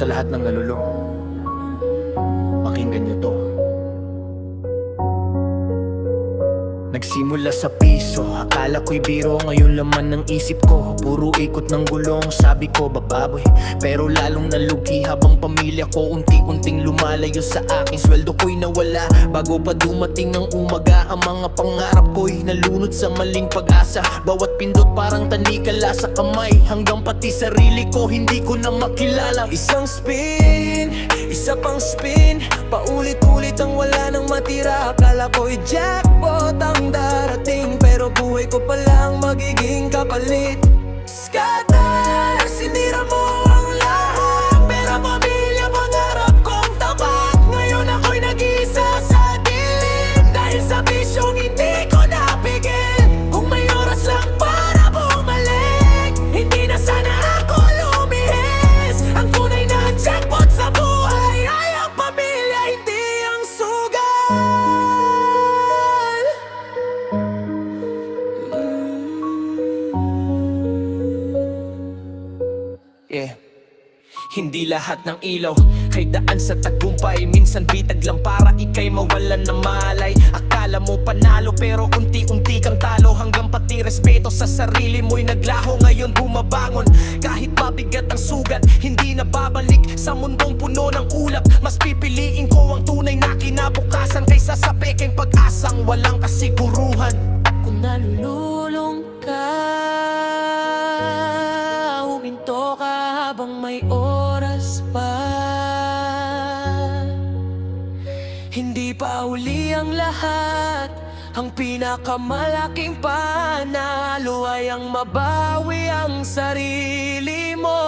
sa lahat ng nalulung, pakinggan niyo to. Nagsimula sa piso, akala ko'y biro. Ngayon laman ng isip ko, puro ikot ng gulong. Sabi ko bababoy, pero lalong nalugi. Habang pamilya ko unti-unting lumalayo sa akin, sweldo ko'y nawala bago pa dumating ng umaga. Ang mga pangarap ko'y nalunod sa maling pag-asa. Bawat pindot parang tanikala sa kamay, hanggang pati sarili ko hindi ko na makilala. Isang spin, isa pang spin, paulit-ulit ang wala nang matira. Akala ko'y jackpot ang darating, pero buhay ko palang magiging kapalit. Scatter, sinira mo ang lahat, pero pamilya pangarap kong tapat. Ngayon ako'y nag-iisa sa dilim, dahil sa bisyong hindi ko napigil. Kung may oras lang para bumalik, hindi na sana ako lumihis. Ang tunay na jackpot sa buhay ay ang pamilya, hindi ang sugal. Yeah. Hindi lahat ng ilaw kay daan sa tagumpay. Minsan bitag lang para ikay mawalan ng malay. Akala mo panalo pero unti-unti kang talo, hanggang pati respeto sa sarili mo'y naglaho. Ngayon bumabangon kahit mabigat ang sugat, hindi na babalik sa mundong puno ng ulap. Mas pipiliin ko ang tunay na kinabukasan kaysa sa pekeng pag-asang walang kasiguruhan. Kung nalululong ka, huminto ka habang may oras pa. Hindi pa uli ang lahat, ang pinakamalaking panalo ay ang mabawi ang sarili mo.